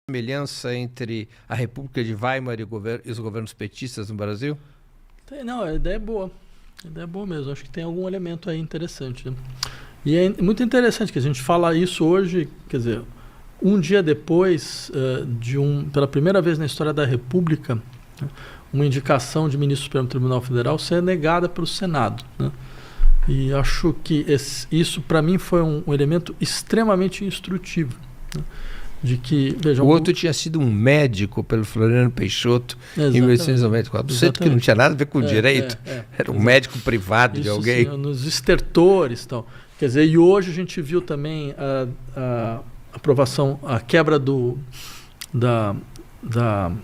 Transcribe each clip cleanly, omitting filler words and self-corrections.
semelhança entre a República de Weimar e os governos petistas no Brasil? Não, a ideia é boa. A ideia é boa mesmo. Acho que tem algum elemento aí interessante, né? E é muito interessante que a gente fala isso hoje, quer dizer, um dia depois pela primeira vez na história da República, né, uma indicação de ministro do Supremo Tribunal Federal ser negada pelo Senado, né? E acho que isso, para mim, foi um elemento extremamente instrutivo, né? De que, vejam, o outro tinha sido um médico pelo Floriano Peixoto em 1894. Você que não tinha nada a ver com o direito. Era um médico privado de alguém. Sim, nos estertores e tal. Quer dizer, e hoje a gente viu também a aprovação, a quebra da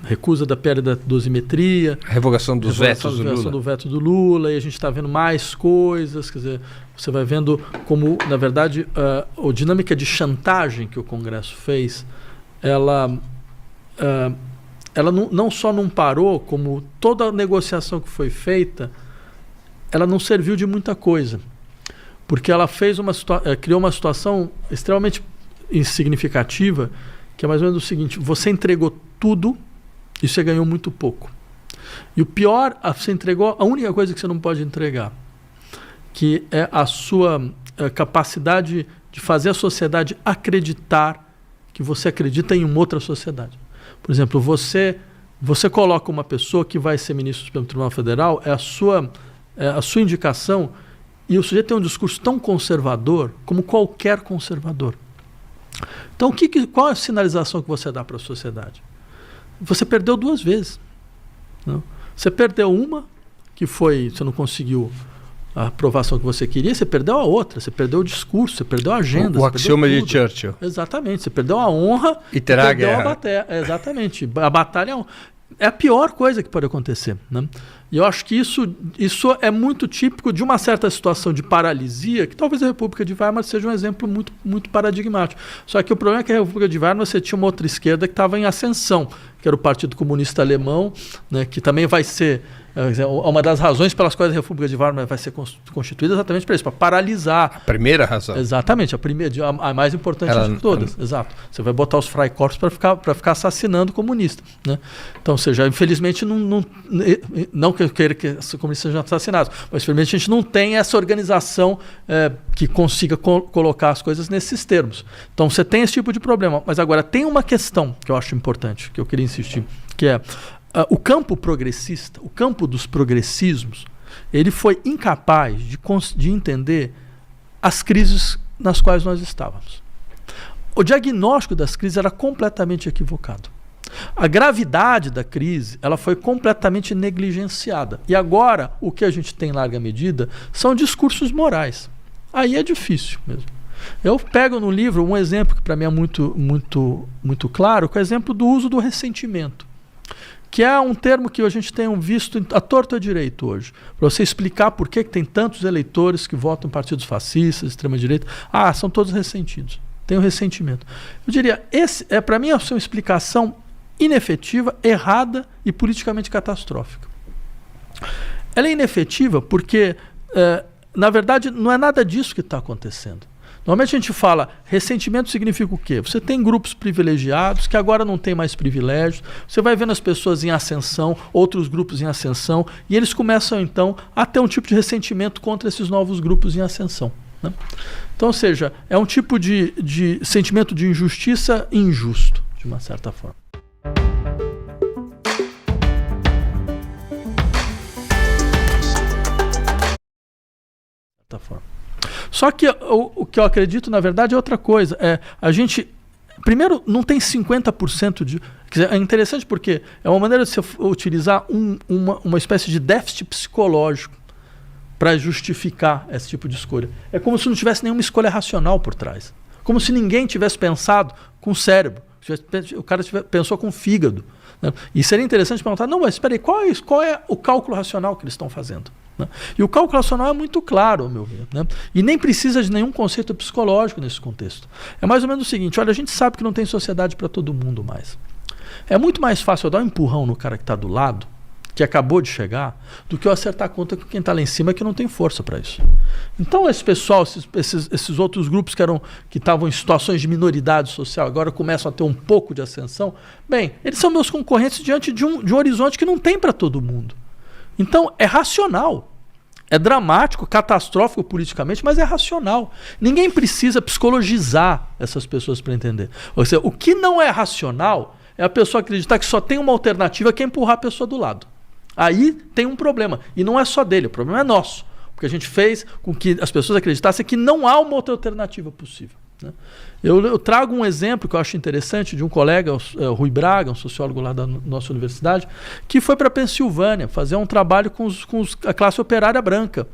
recusa da pérdida da dosimetria. A revogação dos vetos do Lula. Do veto do Lula, e a gente está vendo mais coisas, quer dizer, você vai vendo como, na verdade, a dinâmica de chantagem que o Congresso fez, ela não só não parou, como toda a negociação que foi feita, ela não serviu de muita coisa. Porque ela criou uma situação extremamente insignificativa, que é mais ou menos o seguinte: você entregou tudo e você ganhou muito pouco. E o pior, você entregou a única coisa que você não pode entregar, que é a sua capacidade de fazer a sociedade acreditar que você acredita em uma outra sociedade. Por exemplo, você coloca uma pessoa que vai ser ministro do Supremo Tribunal Federal, é a sua indicação, e o sujeito tem um discurso tão conservador como qualquer conservador. Então, qual é a sinalização que você dá para a sociedade? Você perdeu duas vezes. Não? Você perdeu uma, que foi, você não conseguiu a aprovação que você queria, você perdeu a outra, você perdeu o discurso, você perdeu a agenda. O axioma de Churchill. Exatamente, você perdeu a honra e terá a guerra. A batalha. Exatamente, a batalha é a pior coisa que pode acontecer, né? E eu acho que isso é muito típico de uma certa situação de paralisia, que talvez a República de Weimar seja um exemplo muito, muito paradigmático. Só que o problema é que a República de Weimar você tinha uma outra esquerda que estava em ascensão, que era o Partido Comunista Alemão, né, que também vai ser uma das razões pelas quais a República de Weimar vai ser constituída, exatamente para isso, para paralisar. A primeira razão. Exatamente, a mais importante de todas. Exato. Você vai botar os Freikorps para ficar assassinando comunistas, né? Então, ou seja, infelizmente, não que eu queira que os comunistas sejam assassinados, mas infelizmente a gente não tem essa organização que consiga colocar as coisas nesses termos. Então, você tem esse tipo de problema. Mas agora, tem uma questão que eu acho importante, que eu queria insistir, que é o campo progressista, o campo dos progressismos, ele foi incapaz de entender as crises nas quais nós estávamos. O diagnóstico das crises era completamente equivocado. A gravidade da crise, ela foi completamente negligenciada. E agora, o que a gente tem em larga medida são discursos morais. Aí é difícil mesmo. Eu pego no livro um exemplo que para mim é muito, muito, muito claro, que é o exemplo do uso do ressentimento, que é um termo que a gente tem visto à torta à direita hoje, para você explicar por que tem tantos eleitores que votam em partidos fascistas, extrema-direita. São todos ressentidos. Tem o ressentimento. Eu diria, para mim, essa é uma explicação inefetiva, errada e politicamente catastrófica. Ela é inefetiva porque, na verdade, não é nada disso que está acontecendo. Normalmente a gente fala, ressentimento significa o quê? Você tem grupos privilegiados que agora não têm mais privilégios, você vai vendo as pessoas em ascensão, outros grupos em ascensão, e eles começam então a ter um tipo de ressentimento contra esses novos grupos em ascensão, né? Então, ou seja, é um tipo de sentimento de injustiça injusto, de uma certa forma. Só que o que eu acredito, na verdade, é outra coisa. A gente, primeiro, não tem 50% de... Quer dizer, é interessante porque é uma maneira de você utilizar uma espécie de déficit psicológico para justificar esse tipo de escolha. É como se não tivesse nenhuma escolha racional por trás. Como se ninguém tivesse pensado com o cérebro. O cara pensou com o fígado, né? E seria interessante perguntar, não, mas espera aí, qual é o cálculo racional que eles estão fazendo? Né? E o cálculo racional é muito claro, ao meu ver, né? E nem precisa de nenhum conceito psicológico nesse contexto. É mais ou menos o seguinte, olha, a gente sabe que não tem sociedade para todo mundo mais. É muito mais fácil eu dar um empurrão no cara que está do lado que acabou de chegar, do que eu acertar a conta com quem está lá em cima que não tem força para isso. Então esse pessoal, esses outros grupos que estavam em situações de minoridade social, agora começam a ter um pouco de ascensão, bem, eles são meus concorrentes diante de um horizonte que não tem para todo mundo. Então é racional. É dramático, catastrófico politicamente, mas é racional. Ninguém precisa psicologizar essas pessoas para entender. Ou seja, o que não é racional é a pessoa acreditar que só tem uma alternativa que é empurrar a pessoa do lado. Aí tem um problema. E não é só dele, o problema é nosso. Porque a gente fez com que as pessoas acreditassem que não há uma outra alternativa possível. Né? Eu trago um exemplo que eu acho interessante de um colega, Rui Braga, um sociólogo lá da nossa universidade, que foi para a Pensilvânia fazer um trabalho com a classe operária branca,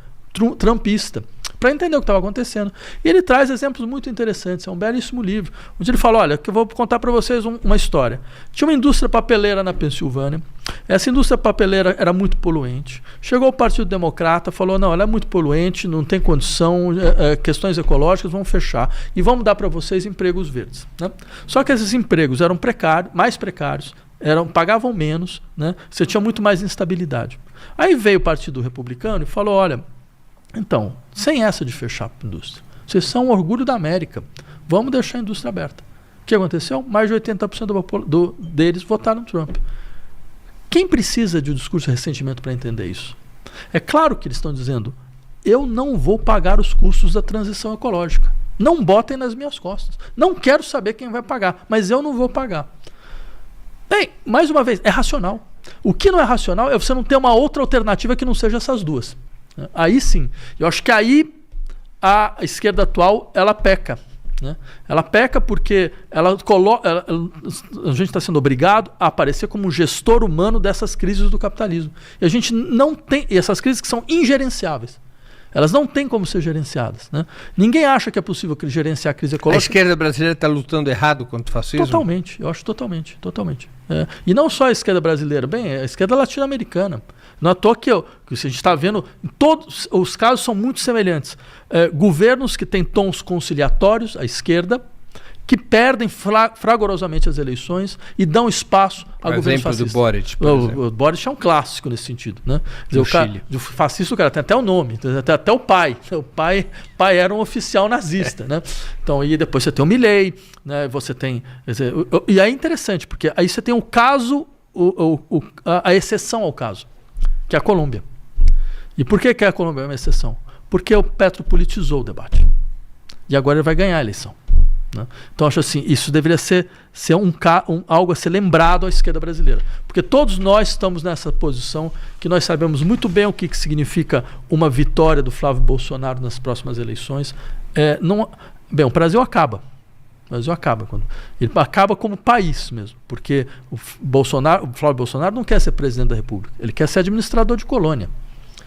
trumpista, para entender o que estava acontecendo. E ele traz exemplos muito interessantes, é um belíssimo livro, onde ele fala, olha, que eu vou contar para vocês uma história. Tinha uma indústria papeleira na Pensilvânia, essa indústria papeleira era muito poluente. Chegou o Partido Democrata, falou, não, ela é muito poluente, não tem condição, questões ecológicas, vamos fechar e vamos dar para vocês empregos verdes. Né? Só que esses empregos eram mais precários, pagavam menos, né? Você tinha muito mais instabilidade. Aí veio o Partido Republicano e falou, olha, então, sem essa de fechar a indústria, vocês são um orgulho da América, vamos deixar a indústria aberta. O que aconteceu? Mais de 80% deles votaram no Trump. Quem precisa de um discurso de ressentimento para entender isso? É claro que eles estão dizendo, eu não vou pagar os custos da transição ecológica. Não botem nas minhas costas. Não quero saber quem vai pagar, mas eu não vou pagar. Bem, mais uma vez, é racional. O que não é racional é você não ter uma outra alternativa que não seja essas duas. Aí sim, eu acho que aí a esquerda atual ela peca. Né? Ela peca porque a gente está sendo obrigado a aparecer como um gestor humano dessas crises do capitalismo. E a gente não tem, e essas crises que são ingerenciáveis. Elas não têm como ser gerenciadas. Né? Ninguém acha que é possível gerenciar a crise ecológica. A esquerda brasileira está lutando errado contra o fascismo? Totalmente, eu acho totalmente. E não só a esquerda brasileira, bem, a esquerda latino-americana. Não é à toa que a gente está vendo, todos os casos são muito semelhantes. Governos que têm tons conciliatórios, à esquerda, que perdem fragorosamente as eleições e dão espaço a governos fascistas. Do Boric, por exemplo. O Boric é um clássico nesse sentido. Né? Do Chile. O fascista, o cara tem até o nome, tem até o pai. O pai era um oficial nazista. Né? Então, e depois você tem o Milei, né? Você tem... E aí é interessante, porque aí você tem o caso, a exceção ao caso, que é a Colômbia. E por que a Colômbia é uma exceção? Porque o Petro politizou o debate. E agora ele vai ganhar a eleição. Né? Então acho assim, isso deveria ser algo a ser lembrado à esquerda brasileira, porque todos nós estamos nessa posição que nós sabemos muito bem o que significa uma vitória do Flávio Bolsonaro nas próximas eleições. O Brasil acaba. Ele acaba como país mesmo, porque o Flávio Bolsonaro não quer ser presidente da República, ele quer ser administrador de colônia.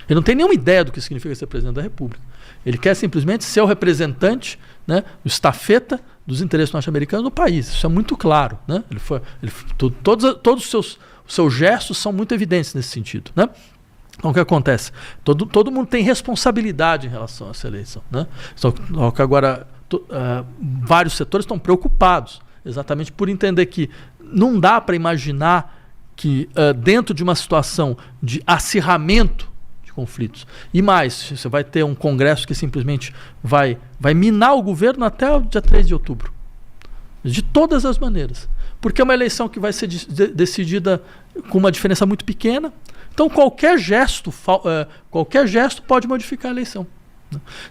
Ele não tem nenhuma ideia do que significa ser presidente da República. Ele quer simplesmente ser o representante, né, o estafeta dos interesses norte-americanos no país. Isso é muito claro. Né? Todos os seus gestos são muito evidentes nesse sentido. Né? Então o que acontece? Todo mundo tem responsabilidade em relação a essa eleição. Né? Só que agora vários setores estão preocupados exatamente por entender que não dá para imaginar que dentro de uma situação de acirramento conflitos. E mais, você vai ter um congresso que simplesmente vai minar o governo até o dia 3 de outubro. De todas as maneiras. Porque é uma eleição que vai ser decidida com uma diferença muito pequena. Então qualquer gesto pode modificar a eleição.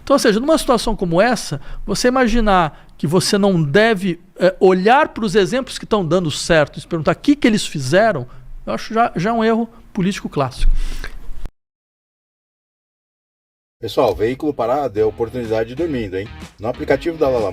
Então, ou seja, numa situação como essa, você imaginar que você não deve olhar para os exemplos que estão dando certo e se perguntar o que eles fizeram, eu acho já um erro político clássico. Pessoal, veículo parado é oportunidade dormindo, hein? No aplicativo da Lala